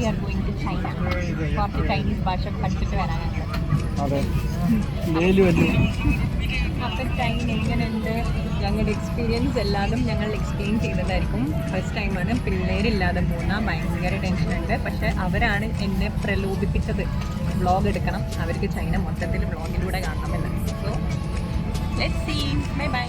R going to China. കുറച്ച് Chinese ഭാഷ പഠിച്ചിട്ട് വരാൻ ഞങ്ങൾ. അപ്പം ചൈന എങ്ങനെയുണ്ട് ഞങ്ങളുടെ എക്സ്പീരിയൻസ് എല്ലാതും ഞങ്ങൾ എക്സ്പ്ലെയിൻ ചെയ്തതായിരിക്കും. ഫസ്റ്റ് ടൈമാണ് പിള്ളേരില്ലാതെ പോകുന്ന, ഭയങ്കര ടെൻഷനുണ്ട്. പക്ഷെ അവരാണ് എന്നെ പ്രലോഭിപ്പിച്ചത് വ്ളോഗ് എടുക്കണം, അവർക്ക് ചൈന മൊത്തത്തിൽ വ്ളോഗിലൂടെ കാണണമെന്ന്. So let's see. Bye bye.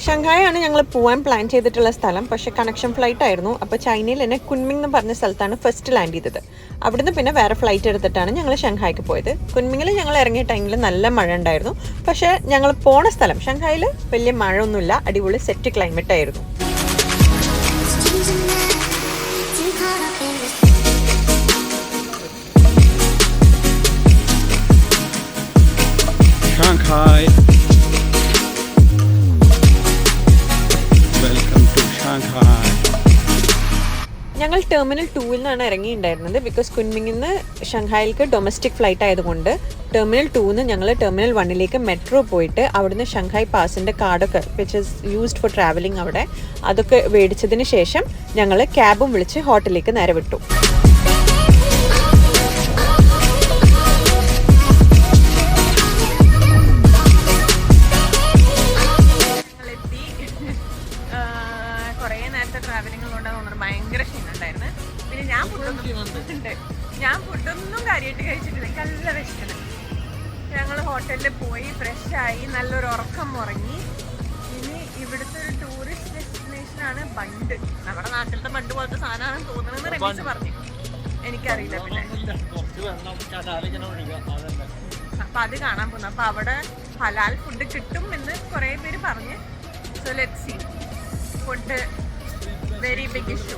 Shanghai ആണ് ഞങ്ങൾ പോകാൻ പ്ലാൻ ചെയ്തിട്ടുള്ള സ്ഥലം. പക്ഷേ കണക്ഷൻ ഫ്ലൈറ്റ് ആയിരുന്നു. അപ്പോൾ ചൈനയിൽ തന്നെ കുൻമിങ് എന്ന് പറഞ്ഞ സ്ഥലത്താണ് ഫസ്റ്റ് ലാൻഡ് ചെയ്തത്. അവിടുന്ന് പിന്നെ വേറെ ഫ്ലൈറ്റ് എടുത്തിട്ടാണ് ഞങ്ങൾ ഷങ്ഹായ്ക്ക് പോയത്. കുൻമിങ്ങിൽ ഞങ്ങൾ ഇറങ്ങിയ ടൈമിൽ നല്ല മഴ ഉണ്ടായിരുന്നു. പക്ഷേ ഞങ്ങൾ പോണ സ്ഥലം ഷങ്ഹായിൽ വലിയ മഴയൊന്നുമില്ല, അടിപൊളി സെറ്റ് ക്ലൈമറ്റ് ആയിരുന്നു. Shanghai. Welcome to Shanghai. ഞങ്ങൾ ടെർമിനൽ 2 നിന്നാണ് ഇറങ്ങിയിട്ടുണ്ടായിരുന്നത്. ബിക്കോസ് കുൻമിങ്ങിൽ നിന്ന് ഷങ്ഹായിലേക്ക് ഡൊമസ്റ്റിക് ഫ്ലൈറ്റ് ആയതുകൊണ്ട് ടെർമിനൽ 2 നിന്ന് ഞങ്ങൾ ടെർമിനൽ 1 മെട്രോ പോയിട്ട് അവിടുന്ന് ഷങ്ഹായ് പാസിൻ്റെ കാർഡൊക്കെ which is used for travelling അവിടെ അതൊക്കെ മേടിച്ചതിന് ശേഷം ഞങ്ങൾ ക്യാബും വിളിച്ച് ഹോട്ടലിലേക്ക് നേരെ വിട്ടു. ഭയങ്കര ക്ഷീണുണ്ടായിരുന്നു. പിന്നെ ഞാൻ ഫുഡൊന്നും കാര്യമായിട്ട് കഴിച്ചിട്ടില്ല, എനിക്ക് നല്ല വിശക്കണം. ഞങ്ങൾ ഹോട്ടലിൽ പോയി ഫ്രഷായി നല്ലൊരു ഉറക്കം ഉറങ്ങി. ഇനി ഇവിടുത്തെ ഒരു ടൂറിസ്റ്റ് ഡെസ്റ്റിനേഷനാണ് ബണ്ട്. നമ്മുടെ നാട്ടിലത്തെ ബണ്ട് പോലത്തെ സാധനമാണെന്ന് തോന്നുന്നതെന്ന് രമേശ് പറഞ്ഞു. എനിക്കറിയില്ല. പിന്നെ അപ്പം അത് കാണാൻ പോകുന്നു. അപ്പം അവിടെ ഹലാൽ ഫുഡ് കിട്ടും എന്ന് കുറേ പേര് പറഞ്ഞ്. So let's see. Food very big issue.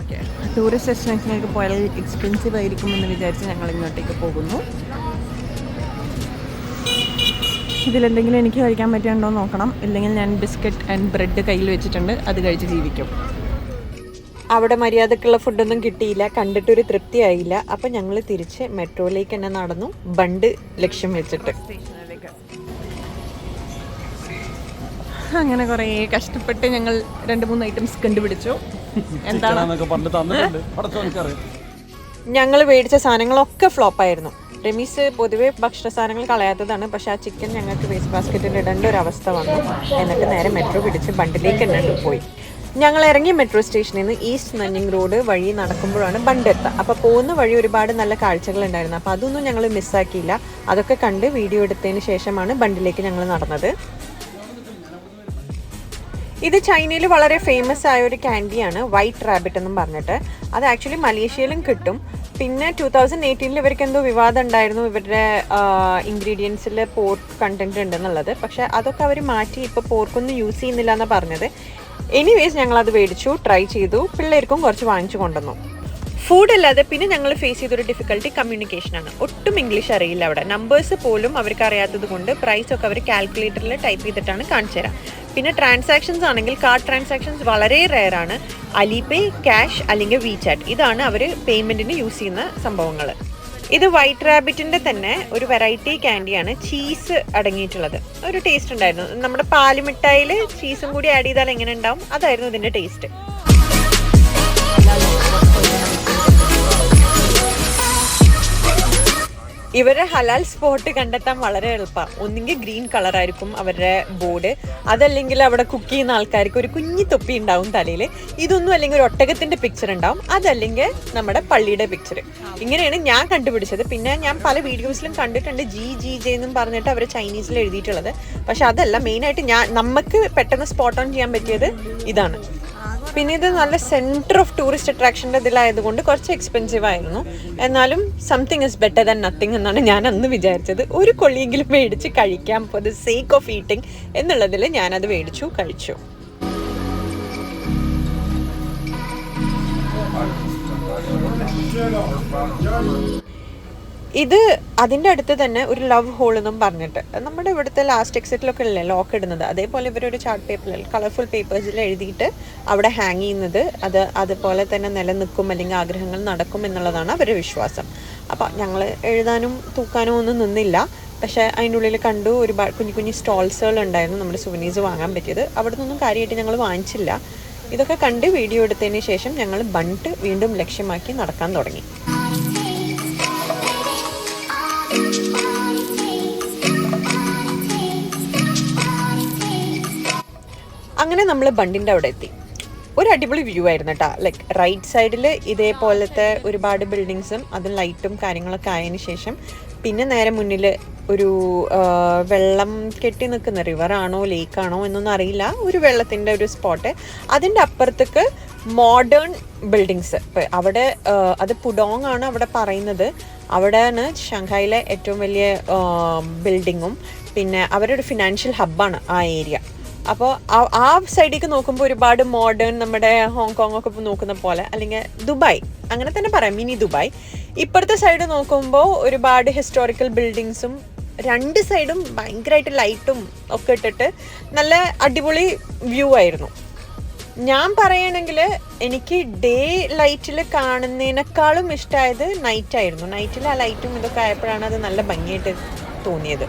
Okay, tourist ഡെസ്റ്റിനേഷനിലേക്ക് പോയാൽ എക്സ്പെൻസീവ് ആയിരിക്കും എന്ന് വിചാരിച്ച് ഞങ്ങൾ ഇങ്ങോട്ടേക്ക് പോകുന്നു. ഇതിലെന്തെങ്കിലും എനിക്ക് കഴിക്കാൻ പറ്റുന്നുണ്ടോ എന്ന് നോക്കണം. ഇല്ലെങ്കിൽ ഞാൻ ബിസ്ക്കറ്റ് ആൻഡ് ബ്രെഡ് കയ്യിൽ വെച്ചിട്ടുണ്ട്, അത് കഴിച്ച് ജീവിക്കും. അവിടെ മര്യാദക്കുള്ള ഫുഡൊന്നും കിട്ടിയില്ല, കണ്ടിട്ടൊരു തൃപ്തിയായില്ല. അപ്പം ഞങ്ങൾ തിരിച്ച് മെട്രോയിലേക്ക് തന്നെ നടന്നു, ബണ്ട് ലക്ഷ്യം വെച്ചിട്ട്. അങ്ങനെ കുറേ കഷ്ടപ്പെട്ട് ഞങ്ങൾ 2-3 ഐറ്റംസ് കണ്ടുപിടിച്ചു. ഞങ്ങൾ മേടിച്ച സാധനങ്ങളൊക്കെ ഫ്ലോപ്പായിരുന്നു. റമീസ് പൊതുവേ ഭക്ഷണ സാധനങ്ങൾ കളയാത്തതാണ്. പക്ഷെ ആ ചിക്കൻ ഞങ്ങൾക്ക് വേസ്റ്റ് ബാസ്ക്കറ്റിൽ ഇടേണ്ട ഒരു അവസ്ഥ വന്നു. എന്നിട്ട് നേരെ മെട്രോ പിടിച്ച് ബണ്ടിലേക്ക് തന്നെ പോയി. ഞങ്ങൾ ഇറങ്ങിയ മെട്രോ സ്റ്റേഷനിൽ നിന്ന് ഈസ്റ്റ് നന്നിങ് റോഡ് വഴി നടക്കുമ്പോഴാണ് ബണ്ട് എത്തുക. അപ്പോൾ പോകുന്ന വഴി ഒരുപാട് നല്ല കാഴ്ചകൾ ഉണ്ടായിരുന്നു. അപ്പോൾ അതൊന്നും ഞങ്ങൾ മിസ്സാക്കിയില്ല. അതൊക്കെ കണ്ട് വീഡിയോ എടുത്തതിന് ശേഷമാണ് ബണ്ടിലേക്ക് ഞങ്ങൾ നടന്നത്. ഇത് ചൈനയിൽ വളരെ ഫേമസ് ആയ ഒരു ക്യാൻഡിയാണ്, വൈറ്റ് റാബിറ്റ് എന്നും പറഞ്ഞിട്ട്. അത് ആക്ച്വലി മലേഷ്യയിലും കിട്ടും. പിന്നെ 2018 ഇവർക്ക് എന്തോ വിവാദം ഉണ്ടായിരുന്നു, ഇവരുടെ ഇൻഗ്രീഡിയൻസിൽ പോർക്ക് കണ്ടന്റ് ഉണ്ടെന്നുള്ളത്. പക്ഷെ അതൊക്കെ അവർ മാറ്റി ഇപ്പോൾ പോർക്കൊന്നും യൂസ് ചെയ്യുന്നില്ല എന്നാണ് പറഞ്ഞത്. എനിവേസ് ഞങ്ങളത് മേടിച്ചു, ട്രൈ ചെയ്തു, പിള്ളേർക്കും കുറച്ച് വാങ്ങിച്ചു കൊണ്ടുവന്നു. ഫുഡ് അല്ലാതെ പിന്നെ ഞങ്ങൾ ഫേസ് ചെയ്തൊരു ഡിഫിക്കൽട്ടി കമ്മ്യൂണിക്കേഷനാണ്. ഒട്ടും ഇംഗ്ലീഷ് അറിയില്ല അവിടെ. നമ്പേഴ്സ് പോലും അവർക്ക് അറിയാത്തത് കൊണ്ട് പ്രൈസൊക്കെ അവർ കാൽക്കുലേറ്ററിൽ ടൈപ്പ് ചെയ്തിട്ടാണ് കാണിച്ചു തരാം. പിന്നെ ട്രാൻസാക്ഷൻസ് ആണെങ്കിൽ കാർഡ് ട്രാൻസാക്ഷൻസ് വളരെ റെയർ ആണ്. അലിപേ, ക്യാഷ് അല്ലെങ്കിൽ വീചാറ്റ്, ഇതാണ് അവർ പേയ്മെൻറ്റിന് യൂസ് ചെയ്യുന്ന സംഭവങ്ങൾ. ഇത് വൈറ്റ് റാബിറ്റിൻ്റെ തന്നെ ഒരു വെറൈറ്റി ക്യാൻഡിയാണ്, ചീസ് അടങ്ങിയിട്ടുള്ളത്. ഒരു ടേസ്റ്റ് ഉണ്ടായിരുന്നു. നമ്മുടെ പാലുമിഠായിൽ ചീസും കൂടി ആഡ് ചെയ്താൽ എങ്ങനെ ഉണ്ടാവും, അതായിരുന്നു ഇതിൻ്റെ ടേസ്റ്റ്. ഇവരുടെ ഹലാൽ സ്പോട്ട് കണ്ടെത്താൻ വളരെ എളുപ്പമാണ്. ഒന്നുകിൽ ഗ്രീൻ കളറായിരിക്കും അവരുടെ ബോർഡ്, അതല്ലെങ്കിൽ അവിടെ കുക്ക് ചെയ്യുന്ന ആൾക്കാർക്ക് ഒരു കുഞ്ഞി തൊപ്പി ഉണ്ടാവും തലയിൽ. ഇതൊന്നും അല്ലെങ്കിൽ ഒരു ഒട്ടകത്തിൻ്റെ പിക്ചർ ഉണ്ടാവും, അതല്ലെങ്കിൽ നമ്മുടെ പള്ളിയുടെ പിക്ചർ. ഇങ്ങനെയാണ് ഞാൻ കണ്ടുപിടിച്ചത്. പിന്നെ ഞാൻ പല വീഡിയോസിലും കണ്ടിട്ടുണ്ട് ജെ എന്നും പറഞ്ഞിട്ട് അവർ ചൈനീസിൽ എഴുതിയിട്ടുള്ളത്. പക്ഷെ അതല്ല മെയിനായിട്ട് നമുക്ക് പെട്ടെന്ന് സ്പോട്ട് ഓൺ ചെയ്യാൻ പറ്റിയത് ഇതാണ്. പിന്നെ ഇത് നല്ല സെൻറ്റർ ഓഫ് ടൂറിസ്റ്റ് അട്രാക്ഷൻ്റെ ഇതിലായതുകൊണ്ട് കുറച്ച് എക്സ്പെൻസീവ് ആയിരുന്നു. എന്നാലും something is better than nothing എന്നാണ് ഞാൻ അന്ന് വിചാരിച്ചത്. ഒരു കൊള്ളിയെങ്കിലും മേടിച്ച് കഴിക്കാം for the sake of eating എന്നുള്ളതിൽ ഞാനത് മേടിച്ചു, കഴിച്ചു. ഇത് അതിൻ്റെ അടുത്ത് തന്നെ ഒരു ലവ് ഹോൾ എന്നും പറഞ്ഞിട്ട്, നമ്മുടെ ഇവിടുത്തെ ലാസ്റ്റ് എക്സിറ്റിലൊക്കെ അല്ലേ ലോക്ക് ഇടുന്നത്, അതേപോലെ ഇവരൊരു ചാർട്ട് പേപ്പറിൽ കളർഫുൾ പേപ്പേഴ്സിൽ എഴുതിയിട്ട് അവിടെ ഹാങ് ചെയ്യുന്നത് അതുപോലെ തന്നെ നിലനിൽക്കും അല്ലെങ്കിൽ ആഗ്രഹങ്ങൾ നടക്കും എന്നുള്ളതാണ് അവരുടെ വിശ്വാസം. അപ്പോൾ ഞങ്ങൾ എഴുതാനും തൂക്കാനും ഒന്നും നിന്നില്ല. പക്ഷേ അതിൻ്റെ ഉള്ളിൽ കണ്ടു ഒരുപാട് കുഞ്ഞു കുഞ്ഞു സ്റ്റോൾസുകൾ ഉണ്ടായിരുന്നു നമ്മുടെ സുവനീസ് വാങ്ങാൻ പറ്റിയത്. അവിടെ നിന്നൊന്നും കാര്യമായിട്ട് ഞങ്ങൾ വാങ്ങിച്ചില്ല. ഇതൊക്കെ കണ്ട് വീഡിയോ എടുത്തതിന് ശേഷം ഞങ്ങൾ ബണ്ട് വീണ്ടും ലക്ഷ്യമാക്കി നടക്കാൻ തുടങ്ങി. അങ്ങനെ നമ്മൾ ബണ്ടിൻ്റെ അവിടെ എത്തി. ഒരു അടിപൊളി വ്യൂ ആയിരുന്നു കേട്ടോ. ലൈക്ക് റൈറ്റ് സൈഡിൽ ഇതേപോലത്തെ ഒരുപാട് ബിൽഡിങ്സും അതും ലൈറ്റും കാര്യങ്ങളൊക്കെ ആയതിനു ശേഷം പിന്നെ നേരെ മുന്നിൽ ഒരു വെള്ളം കെട്ടി നിൽക്കുന്ന റിവറാണോ ലേക്കാണോ എന്നൊന്നും അറിയില്ല, ഒരു വെള്ളത്തിൻ്റെ ഒരു സ്പോട്ട്. അതിൻ്റെ അപ്പുറത്തേക്ക് മോഡേൺ ബിൽഡിങ്സ്. അവിടെ അത് പുഡോങ് ആണ് അവിടെ പറയുന്നത്. അവിടെയാണ് ഷാങ്ഹായിലെ ഏറ്റവും വലിയ ബിൽഡിങ്ങും പിന്നെ അവരുടെ ഫിനാൻഷ്യൽ ഹബ്ബാണ് ആ ഏരിയ. അപ്പോൾ ആ സൈഡിലേക്ക് നോക്കുമ്പോൾ ഒരുപാട് മോഡേൺ നമ്മുടെ ഹോങ്കോങ് ഒക്കെ നോക്കുന്ന പോലെ, അല്ലെങ്കിൽ ദുബായ് അങ്ങനെ തന്നെ പറയാം, മിനി ദുബായ്. ഇപ്പുറത്തെ സൈഡ് നോക്കുമ്പോൾ ഒരുപാട് ഹിസ്റ്റോറിക്കൽ ബിൽഡിങ്സും രണ്ട് സൈഡും ഭയങ്കരമായിട്ട് ലൈറ്റും ഒക്കെ ഇട്ടിട്ട് നല്ല അടിപൊളി വ്യൂ ആയിരുന്നു. ഞാൻ പറയുകയാണെങ്കിൽ എനിക്ക് ഡേ ലൈറ്റിൽ കാണുന്നതിനേക്കാളും ഇഷ്ടമായത് നൈറ്റായിരുന്നു. നൈറ്റിൽ ആ ലൈറ്റും ഇതൊക്കെ ആയപ്പോഴാണ് അത് നല്ല ഭംഗിയായിട്ട് തോന്നിയത്.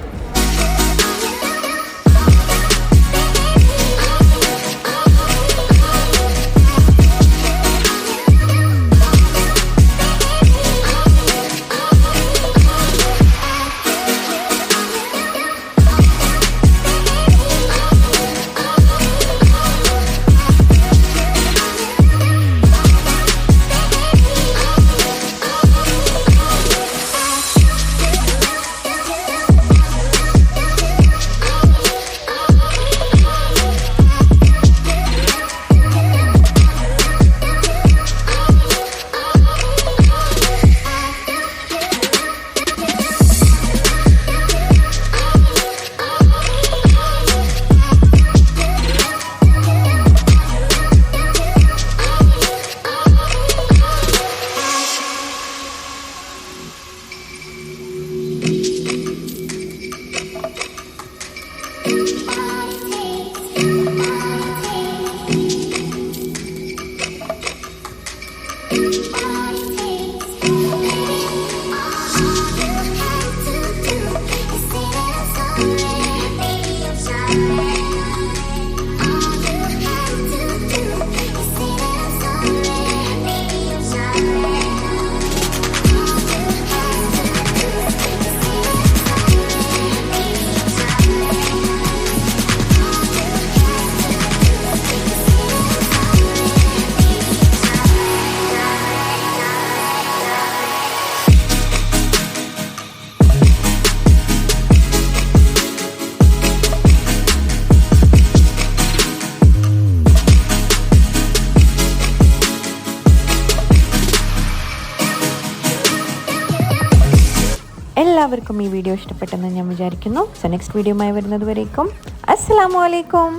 എല്ലാവർക്കും ഈ വീഡിയോ ഇഷ്ടപ്പെട്ടെന്ന് ഞാൻ വിചാരിക്കുന്നു. സോ നെക്സ്റ്റ് വീഡിയോയുമായി വരുന്നത് വരേക്കും അസ്സലാമു അലൈക്കും.